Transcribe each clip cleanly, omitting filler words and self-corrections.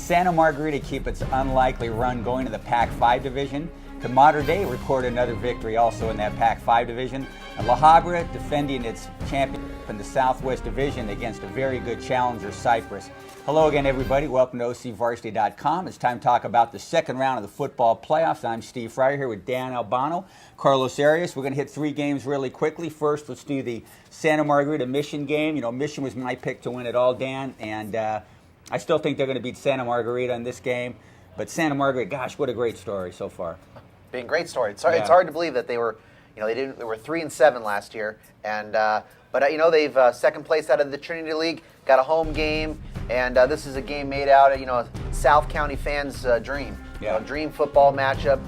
Santa Margarita keep its unlikely run going to the Pac-5 division? Could Mater Dei record another victory also in that Pac-5 division? And La Habra defending its championship in the Southwest Division against a very good challenger, Cypress. Hello again, everybody. Welcome to OCVarsity.com. It's time to talk about the second round of the football playoffs. I'm Steve Fryer here with Dan Albano, Carlos Arias. We're going to hit three games really quickly. First, let's do the Santa Margarita Mission game. You know, Mission was my pick to win it all, Dan, and I still think they're going to beat Santa Margarita in this game. But Santa Margarita, gosh, what a great story so far. Being a great story. It's hard to believe that they were, they were 3-7 last year, and but they've second place out of the Trinity League, got a home game, and this is a game made out of South County fans' dream. Yeah. Dream football matchup.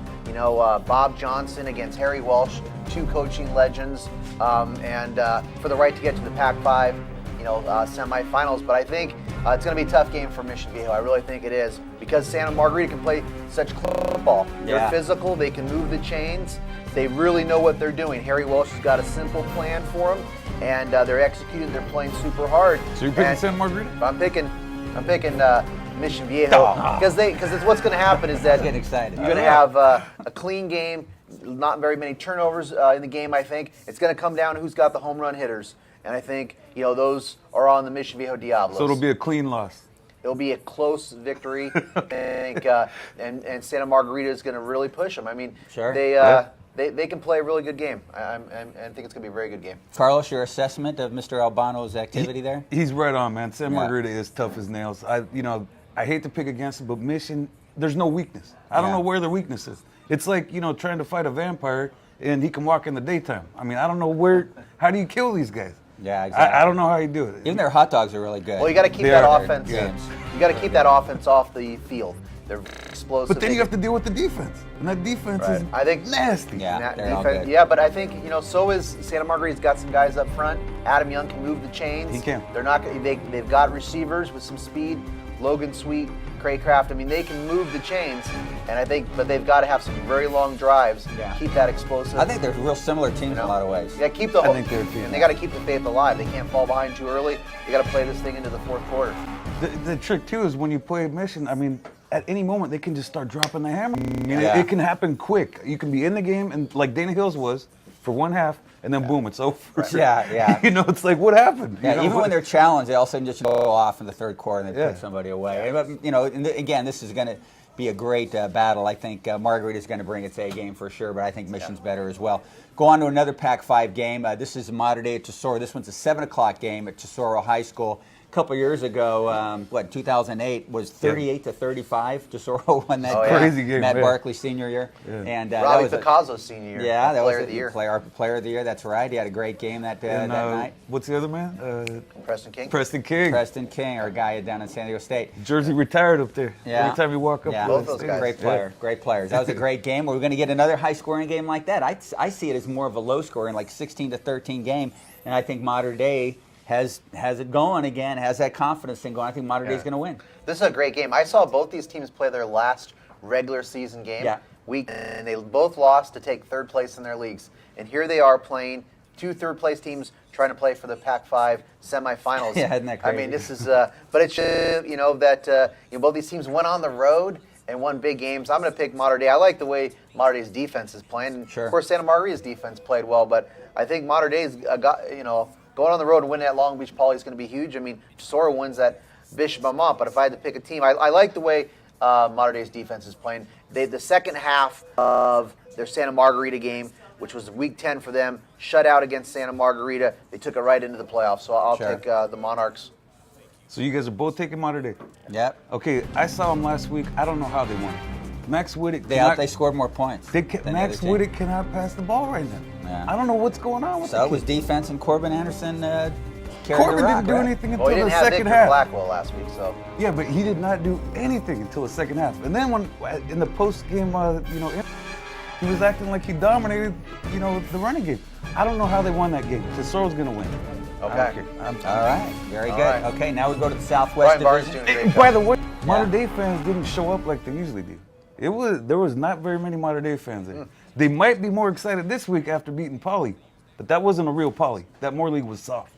Bob Johnson against Harry Walsh, two coaching legends, and for the right to get to the Pac-5, semifinals. But I think it's going to be a tough game for Mission Viejo. I really think it is, because Santa Margarita can play such football. They're physical. They can move the chains. They really know what they're doing. Harry Walsh has got a simple plan for them, and they're executing. They're playing super hard. So you're picking Santa Margarita? I'm picking Mission Viejo, because it's what's going to happen is that getting excited. You're going to have a clean game, not very many turnovers in the game. I think it's going to come down to who's got the home run hitters, and I think those are on the Mission Viejo Diablos. So it'll be a clean loss. It'll be a close victory, I think, and Santa Margarita is going to really push them. I mean, sure. They can play a really good game. I think it's going to be a very good game. Carlos, your assessment of Mr. Albano's activity there? He's right on, man. Santa Margarita is tough as nails. I hate to pick against him, but Mission, there's no weakness. I don't know where their weakness is. It's like, trying to fight a vampire and he can walk in the daytime. I mean, I don't know how do you kill these guys? Yeah, exactly. I don't know how you do it. Even their hot dogs are really good. Well, you got to keep that offense. You got to keep that offense off the field. They're explosive. But then you have to deal with the defense, and that defense is nasty. Yeah, they're all good. Yeah, but I think so is Santa Margarita's got some guys up front. Adam Young can move the chains. He can. They're not. They've got receivers with some speed. Logan Sweet, Craycraft. I mean, they can move the chains, and but they've got to have some very long drives. Yeah. Keep that explosive. I think they're real similar teams in a lot of ways. Yeah, keep the hope. I think they're too. And they got to keep the faith alive. They can't fall behind too early. They got to play this thing into the fourth quarter. The trick too is when you play Mission. I mean, at any moment they can just start dropping the hammer. It can happen quick. You can be in the game, and like Dana Hills was for one half, and then boom, it's over. Right. Yeah. It's like, what happened? Yeah, even when they're challenged, they all of a sudden just go off in the third quarter and they put somebody away. But and again, this is going to be a great battle. I think Margarita is going to bring its A game for sure, but I think Mission's better as well. Go on to another Pac-5 game. This is Mater Dei at Tesoro. This one's a 7 o'clock game at Tesoro High School. A couple years ago, 2008 was 38-35. Tesoro won that crazy game. Matt Barkley senior year, and Robbie Picasso senior year. Yeah, that player was of the year. Player of the year. That's right. He had a great game that night. What's the other man? Preston King. Preston King, our guy down in San Diego State. Jersey retired up there. Yeah. Every time you walk up, both those guys. Great players. That was a great game. We're going to get another high-scoring game like that. I see it as more of a low-scoring, like 16-13 game, and I think Mater Dei has it going again, has that confidence thing going. I think Mater Dei is going to win. This is a great game. I saw both these teams play their last regular season game and they both lost to take third place in their leagues. And here they are playing two third-place teams trying to play for the Pac-5 semifinals. Yeah, isn't that crazy? I mean, this is, but it's that both these teams went on the road and won big games. I'm going to pick Mater Dei. I like the way Mater Dei's defense is playing. And sure. Of course, Santa Margarita's defense played well, but I think Mater Dei's going on the road and winning at Long Beach Poly is going to be huge. I mean, Tesoro wins at Bishop Amat, but if I had to pick a team, I like the way Mater Dei's defense is playing. The second half of their Santa Margarita game, which was Week 10 for them, shut out against Santa Margarita. They took it right into the playoffs, so I'll take the Monarchs. So you guys are both taking Mater Dei? Yep. Okay, I saw them last week. I don't know how they won. Max Whittick. They scored more points. Max Whittick cannot pass the ball right now. Yeah. I don't know what's going on with So it was defense and Corbin Anderson carried Corbin the rock, didn't do anything until he didn't the have second Victor half. Blackwell last week, so. Yeah, but he did not do anything until the second half. And then when in the post-game, he was acting like he dominated, the running game. I don't know how they won that game. Tesoro's going to win. Okay. All right. Very good. Right. Okay, now we go to the Southwest Brian Barnes Division. doing a great By job. the way, Mater Dei fans didn't show up like they usually do. There was not very many Mater Dei fans there. They might be more excited this week after beating Poly, but that wasn't a real Poly. That Moore League was soft.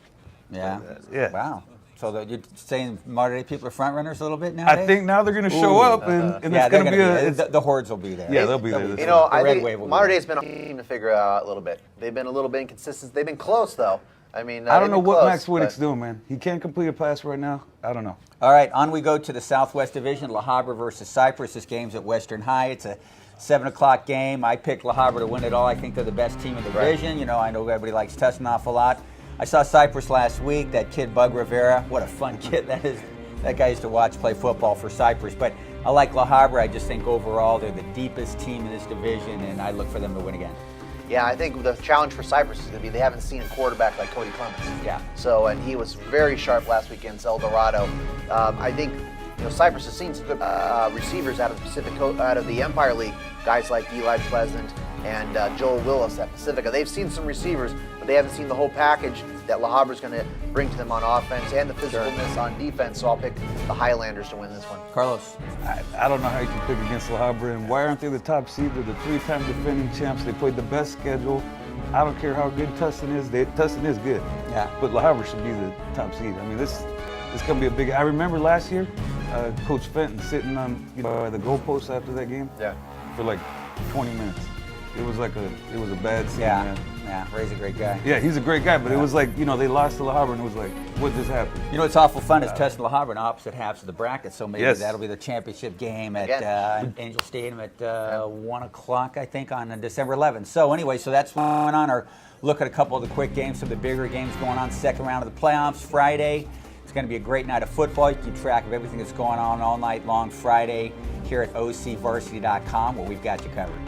Yeah. Yeah. Wow. So you're saying modern day people are front runners a little bit nowadays? I think now they're going to show up, and yeah, it's going to be the hordes will be there. Yeah, they'll be there. You know, I red think wave will be modern there. day's been a team to figure out a little bit. They've been a little bit inconsistent. They've been close though. I mean, I don't know they've been what close, Max Whittick's but- doing, man. He can't complete a pass right now. I don't know. All right, on we go to the Southwest Division, La Habra versus Cypress. This game's at Western High. It's a 7 o'clock game. I picked La Habra to win it all. I think they're the best team in the division. You know, I know everybody likes Tustin an awful lot. I saw Cypress last week. That kid, Bug Rivera, what a fun kid that is. That guy used to watch play football for Cypress. But I like La Habra. I just think overall they're the deepest team in this division, and I look for them to win again. Yeah, I think the challenge for Cypress is going to be they haven't seen a quarterback like Cody Clemens. Yeah. So, and he was very sharp last week against El Dorado. I think Cypress has seen some good receivers out of the out of the Empire League, guys like Eli Pleasant and Joel Willis at Pacifica. They've seen some receivers, but they haven't seen the whole package that La Habra's going to bring to them on offense and the physicalness on defense. So I'll pick the Highlanders to win this one. Carlos. I don't know how you can pick against La Habra, and why aren't they the top seed? They're the 3-time defending champs. They played the best schedule. I don't care how good Tustin is. Tustin is good. Yeah. But La Habra should be the top seed. I mean, this going to be a big. I remember last year, Coach Fenton sitting on by the goalpost after that game. Yeah. For like 20 minutes. It was a bad scene, man. Yeah, Ray's a great guy. Yeah, he's a great guy, but it was like, they lost to La Habra, and it was like, what just happened? You know, it's awful fun is Tustin La Habra in opposite halves of the bracket, so maybe Yes. that'll be the championship game at Again. Angel Stadium at 1 o'clock, I think, on December 11th. So anyway, so that's what's going on. Or look at a couple of the quick games, some of the bigger games going on. Second round of the playoffs Friday. It's going to be a great night of football. You keep track of everything that's going on all night long Friday here at OCVarsity.com, where we've got you covered.